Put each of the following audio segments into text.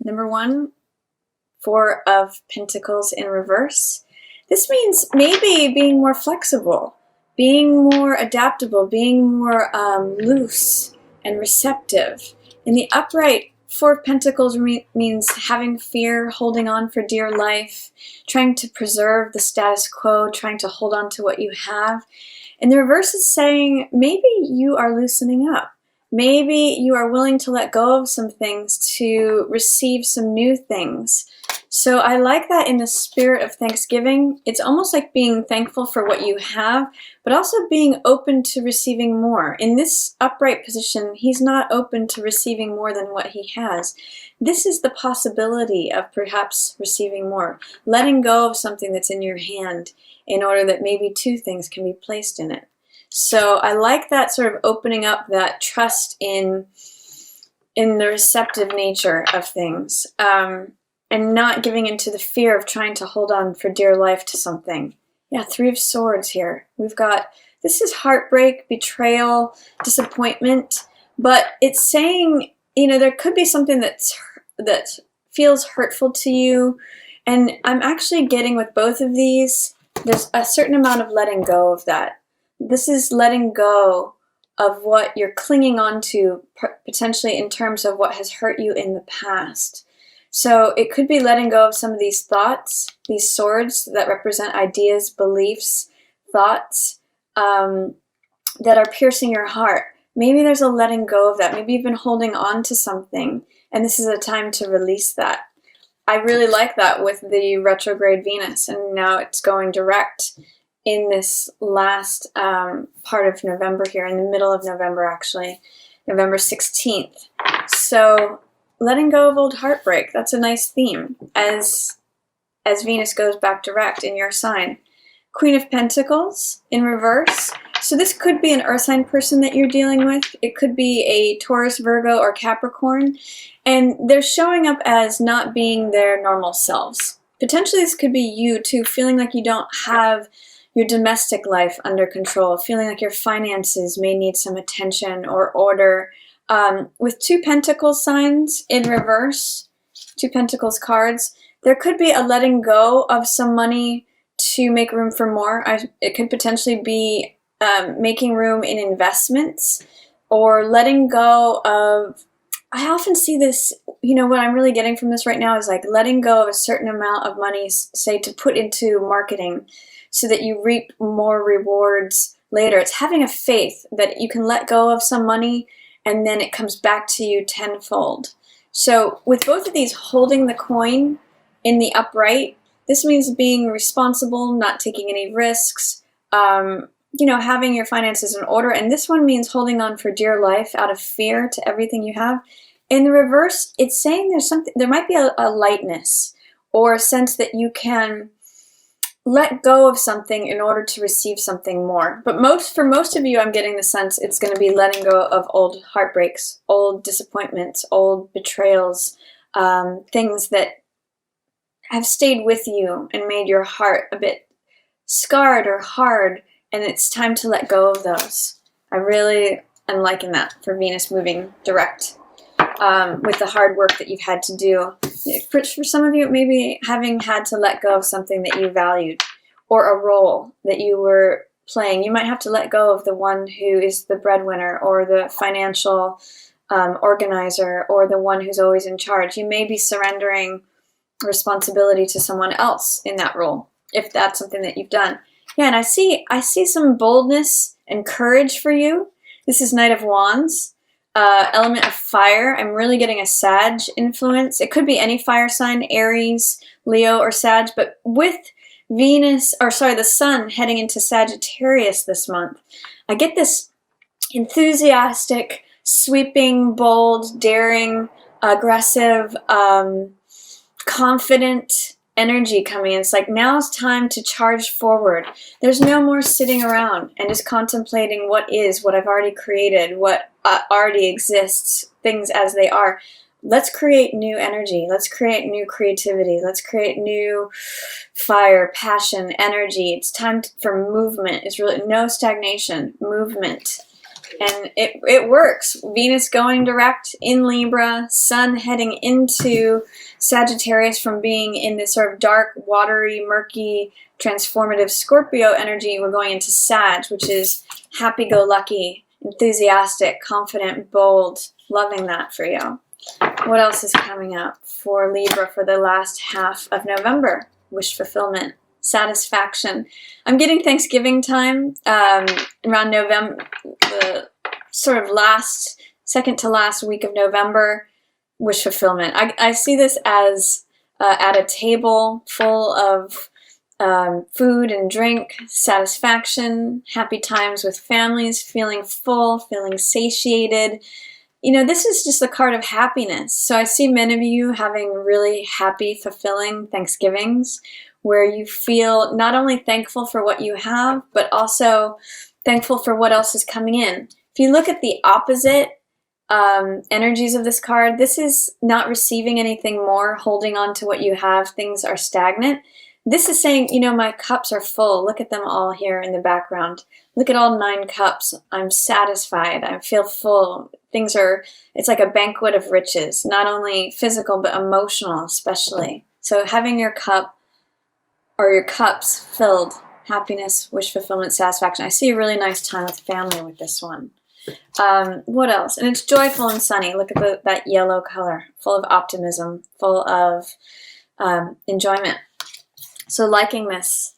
Number 1, 4 of Pentacles in reverse. This means maybe being more flexible, being more adaptable, being more loose and receptive. In the upright, 4 of Pentacles means having fear, holding on for dear life, trying to preserve the status quo, trying to hold on to what you have. And the reverse is saying maybe you are loosening up. Maybe you are willing to let go of some things to receive some new things. So I like that in the spirit of Thanksgiving. It's almost like being thankful for what you have, but also being open to receiving more. In this upright position, he's not open to receiving more than what he has. This is the possibility of perhaps receiving more, letting go of something that's in your hand in order that maybe 2 things can be placed in it. So I like that sort of opening up, that trust in the receptive nature of things. And not giving into the fear of trying to hold on for dear life to something. Yeah, 3 of Swords here. We've got, this is heartbreak, betrayal, disappointment, but it's saying, you know, there could be something that feels hurtful to you, and I'm actually getting with both of these, there's a certain amount of letting go of that. This is letting go of what you're clinging on to, potentially in terms of what has hurt you in the past. So it could be letting go of some of these thoughts, these swords that represent ideas, beliefs, thoughts that are piercing your heart. Maybe there's a letting go of that. Maybe you've been holding on to something, and this is a time to release that. I really like that with the retrograde Venus, and now it's going direct in this last part of November here, in the middle of November actually, November 16th. So letting go of old heartbreak, that's a nice theme as Venus goes back direct in your sign. Queen of Pentacles in reverse. So this could be an earth sign person that you're dealing with. It could be a Taurus, Virgo, or Capricorn. And they're showing up as not being their normal selves. Potentially this could be you too, feeling like you don't have your domestic life under control, feeling like your finances may need some attention or order. With 2 Pentacles signs in reverse, 2 Pentacles cards, there could be a letting go of some money to make room for more. It could potentially be making room in investments, or letting go of, I often see this, you know, what I'm really getting from this right now is like letting go of a certain amount of money, say, to put into marketing so that you reap more rewards later. It's having a faith that you can let go of some money and then it comes back to you tenfold. So with both of these holding the coin in the upright, this means being responsible, not taking any risks, you know, having your finances in order. And this one means holding on for dear life out of fear to everything you have. In the reverse, it's saying there's something, there might be a lightness or a sense that you can let go of something in order to receive something more. But for most of you, I'm getting the sense it's going to be letting go of old heartbreaks, old disappointments, old betrayals, things that have stayed with you and made your heart a bit scarred or hard, and it's time to let go of those. I really am liking that for Venus moving direct with the hard work that you've had to do. For some of you, maybe having had to let go of something that you valued, or a role that you were playing. You might have to let go of the one who is the breadwinner, or the financial organizer, or the one who's always in charge. You may be surrendering responsibility to someone else in that role, if that's something that you've done. Yeah, and I see some boldness and courage for you. This is Knight of Wands. Element of fire. I'm really getting a Sag influence. It could be any fire sign, Aries, Leo, or Sag, but with the sun heading into Sagittarius this month, I get this enthusiastic, sweeping, bold, daring, aggressive, confident energy coming in. It's like, now's time to charge forward. There's no more sitting around and just contemplating what I've already created, what already exists, things as they are. Let's create new energy. Let's create new creativity. Let's create new fire, passion, energy. It's time for movement. It's really no stagnation, movement. And it works. Venus going direct in Libra, Sun heading into Sagittarius from being in this sort of dark, watery, murky, transformative Scorpio energy. We're going into Sag, which is happy-go-lucky, enthusiastic, confident, bold. Loving that for you. What else is coming up for Libra for the last half of November? Wish fulfillment, satisfaction. I'm getting Thanksgiving time around November, the sort of second to last week of November. Wish fulfillment. I see this as at a table full of food and drink, satisfaction, happy times with families, feeling full, feeling satiated. You know, this is just a card of happiness. So I see many of you having really happy, fulfilling Thanksgivings where you feel not only thankful for what you have, but also thankful for what else is coming in. If you look at the opposite energies of this card, this is not receiving anything more, holding on to what you have, things are stagnant. This is saying, you know, my cups are full. Look at them all here in the background. Look at all 9 cups. I'm satisfied. I feel full. It's like a banquet of riches, not only physical, but emotional especially. So having your cup or your cups filled, happiness, wish fulfillment, satisfaction. I see a really nice time with family with this one. What else? And it's joyful and sunny. Look at that yellow color, full of optimism, full of enjoyment. So liking this.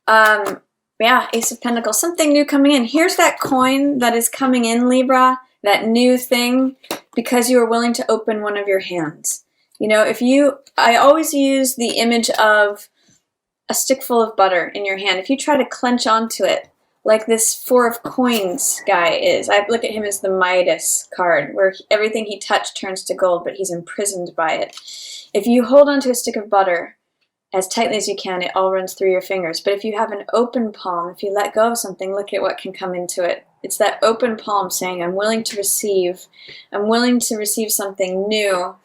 Yeah, Ace of Pentacles, something new coming in. Here's that coin that is coming in, Libra, that new thing, because you are willing to open one of your hands. You know, I always use the image of a stick full of butter in your hand. If you try to clench onto it, like this 4 of coins guy is, I look at him as the Midas card, where everything he touched turns to gold, but he's imprisoned by it. If you hold onto a stick of butter as tightly as you can, it all runs through your fingers. But if you have an open palm, if you let go of something, look at what can come into it. It's that open palm saying, I'm willing to receive something new,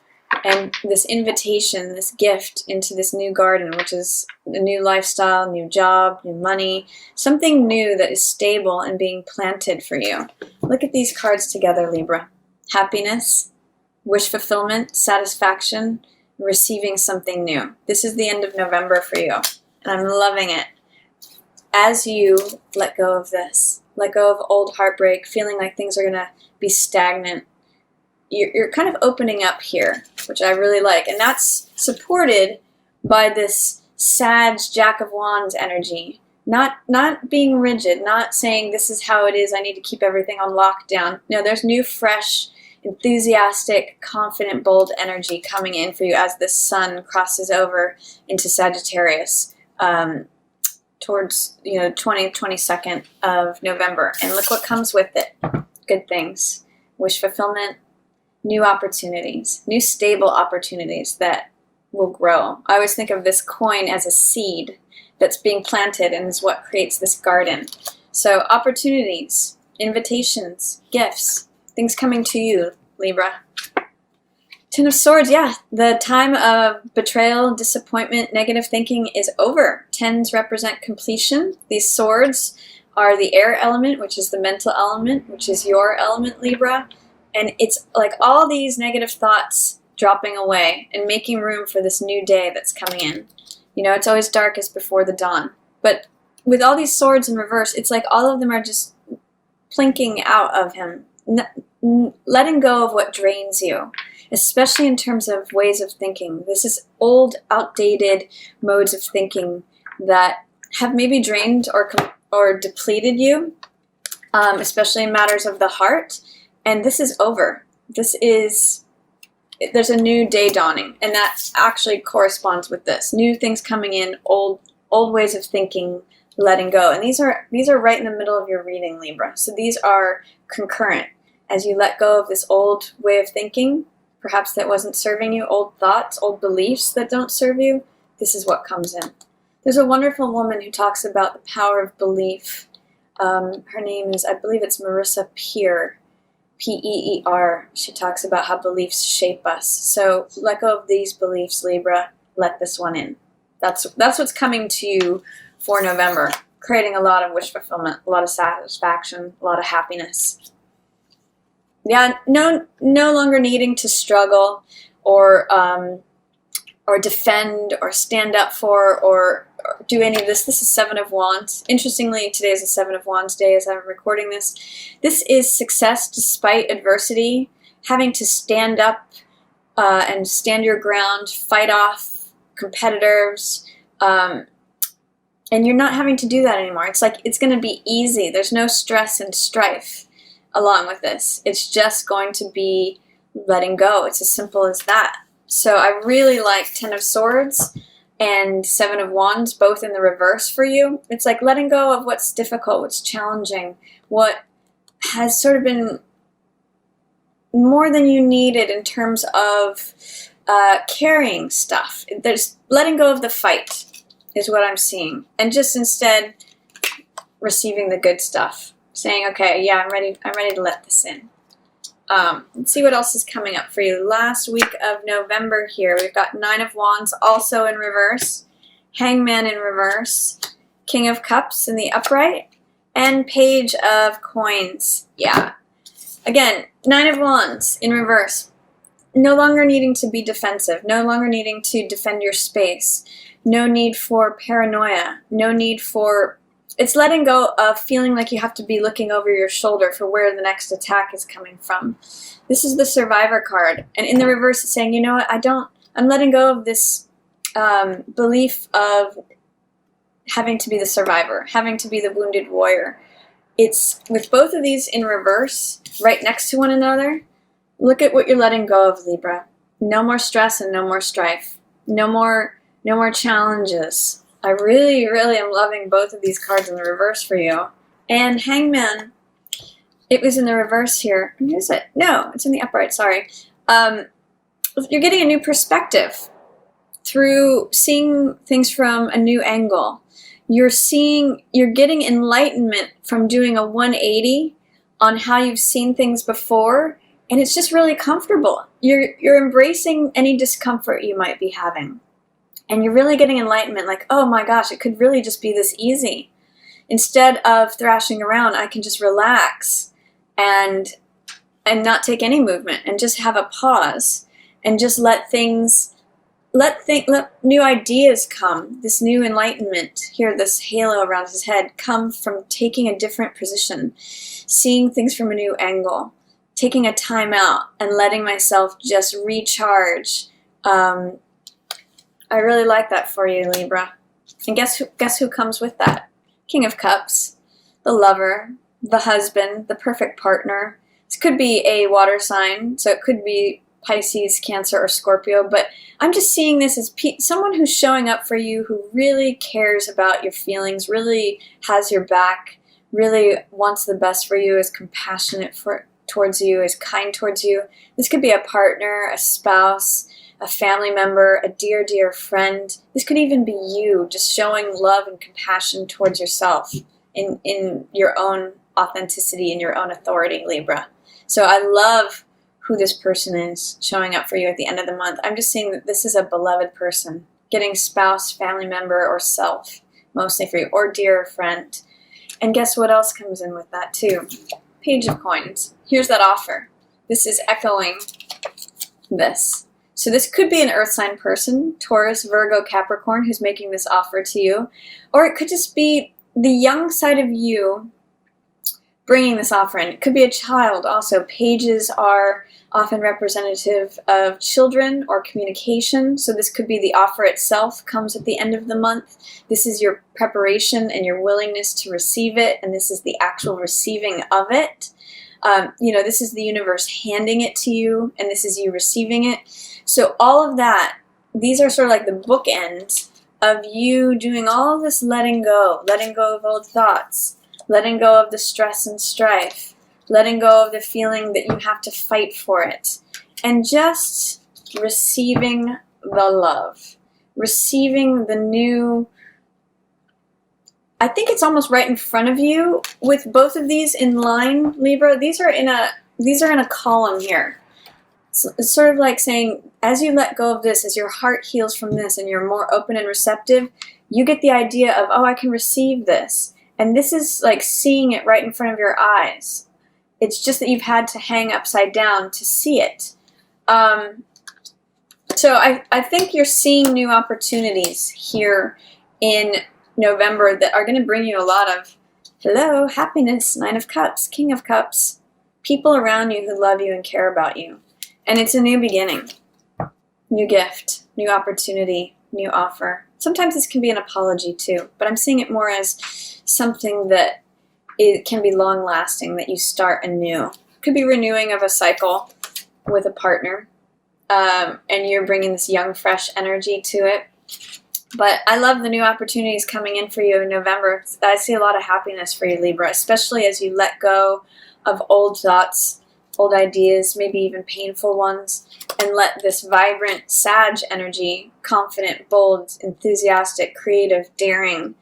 and this invitation, this gift into this new garden, which is a new lifestyle, new job, new money, something new that is stable and being planted for you. Look at these cards together, Libra. Happiness, wish fulfillment, satisfaction, receiving something new. This is the end of November for you, and I'm loving it. As you let go of this, let go of old heartbreak, feeling like things are going to be stagnant, you're kind of opening up here, which I really like, and that's supported by this Sag Jack of Wands energy. Not being rigid, not saying this is how it is, I need to keep everything on lockdown. No, there's new, fresh, enthusiastic, confident, bold energy coming in for you as the sun crosses over into Sagittarius towards 22nd of November. And look what comes with it. Good things. Wish fulfillment, new opportunities, new stable opportunities that will grow. I always think of this coin as a seed that's being planted and is what creates this garden. So opportunities, invitations, gifts, things coming to you, Libra. 10 of Swords, yeah, the time of betrayal, disappointment, negative thinking is over. 10s represent completion. These swords are the air element, which is the mental element, which is your element, Libra. And it's like all these negative thoughts dropping away and making room for this new day that's coming in. You know, it's always darkest before the dawn. But with all these swords in reverse, it's like all of them are just plinking out of him, letting go of what drains you, especially in terms of ways of thinking. This is old, outdated modes of thinking that have maybe drained or depleted you, especially in matters of the heart. And this is over. There's a new day dawning, and that actually corresponds with this. New things coming in, old ways of thinking, letting go. And these are right in the middle of your reading, Libra. So these are concurrent. As you let go of this old way of thinking, perhaps that wasn't serving you, old thoughts, old beliefs that don't serve you, this is what comes in. There's a wonderful woman who talks about the power of belief. Her name is, I believe it's Marissa Peer. Peer. She talks about how beliefs shape us. So let go of these beliefs, Libra. Let this one in. That's what's coming to you for November. creating a lot of wish fulfillment, a lot of satisfaction, a lot of happiness. Yeah, no longer needing to struggle or defend or stand up for or do any of this. This is Seven of Wands. Interestingly, today is a Seven of Wands day as I'm recording this. This is success despite adversity, having to stand up and stand your ground, fight off competitors, and you're not having to do that anymore. It's like it's going to be easy. There's no stress and strife along with this. It's just going to be letting go. It's as simple as that. So I really like Ten of Swords and Seven of Wands, both in the reverse for you. It's like letting go of what's difficult, what's challenging, what has sort of been more than you needed in terms of carrying stuff. There's letting go of the fight is what I'm seeing, and just instead receiving the good stuff. Saying, okay, yeah, I'm ready to let this in. Let's see what else is coming up for you. Last week of November here, we've got Nine of Wands also in reverse, Hangman in reverse, King of Cups in the upright, and Page of Coins. Yeah. Again, Nine of Wands in reverse. No longer needing to be defensive, no longer needing to defend your space, no need for paranoia, no need for... It's letting go of feeling like you have to be looking over your shoulder for where the next attack is coming from. This is the Survivor card. And in the reverse, it's saying, you know what, I'm letting go of this belief of having to be the survivor, having to be the wounded warrior. It's with both of these in reverse, right next to one another. Look at what you're letting go of, Libra. No more stress and no more strife. No more challenges. I really, really am loving both of these cards in the reverse for you. And Hangman, it was in the reverse here. Is it? No, it's in the upright, sorry. You're getting a new perspective through seeing things from a new angle. You're getting enlightenment from doing a 180 on how you've seen things before, and it's just really comfortable. You're embracing any discomfort you might be having. And you're really getting enlightenment, like, oh my gosh, it could really just be this easy. Instead of thrashing around, I can just relax and not take any movement and just have a pause and just let new ideas come. This new enlightenment here, this halo around his head, come from taking a different position, seeing things from a new angle, taking a time out and letting myself just recharge. I really like that for you, Libra. And guess who comes with that? King of Cups, the lover, the husband, the perfect partner. This could be a water sign, so it could be Pisces, Cancer, or Scorpio, but I'm just seeing this as someone who's showing up for you, who really cares about your feelings, really has your back, really wants the best for you, is compassionate towards you, is kind towards you. This could be a partner, a spouse, a family member, a dear, dear friend. This could even be you, just showing love and compassion towards yourself in your own authenticity and your own authority, Libra. So I love who this person is showing up for you at the end of the month. I'm just seeing that this is a beloved person, getting spouse, family member, or self, mostly for you, or dear friend. And guess what else comes in with that too? Page of Coins. Here's that offer. This is echoing this. So this could be an earth sign person, Taurus, Virgo, Capricorn, who's making this offer to you. Or it could just be the young side of you bringing this offer in. It could be a child also. Pages are often representative of children or communication. So this could be the offer itself comes at the end of the month. This is your preparation and your willingness to receive it. And this is the actual receiving of it. This is the universe handing it to you, and this is you receiving it. So all of that, these are sort of like the bookends of you doing all of this letting go of old thoughts, letting go of the stress and strife, letting go of the feeling that you have to fight for it, and just receiving the love, receiving the new. I think it's almost right in front of you with both of these in line, Libra. These are in a column here. it's sort of like saying, as you let go of this, as your heart heals from this and you're more open and receptive, you get the idea of, oh, I can receive this. And this is like seeing it right in front of your eyes. It's just that you've had to hang upside down to see it. So I think you're seeing new opportunities here in November that are going to bring you a lot of, hello, happiness, Nine of Cups, King of Cups, people around you who love you and care about you. And it's a new beginning, new gift, new opportunity, new offer. Sometimes this can be an apology too, but I'm seeing it more as something that it can be long-lasting, that you start anew. It could be renewing of a cycle with a partner, and you're bringing this young, fresh energy to it. But I love the new opportunities coming in for you in November. I see a lot of happiness for you, Libra, especially as you let go of old thoughts, old ideas, maybe even painful ones, and let this vibrant Sag energy, confident, bold, enthusiastic, creative, daring,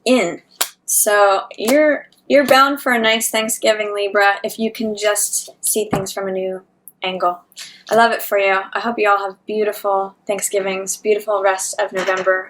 in. So you're bound for a nice Thanksgiving, Libra, if you can just see things from a new angle. I love it for you. I hope you all have beautiful Thanksgivings, beautiful rest of November.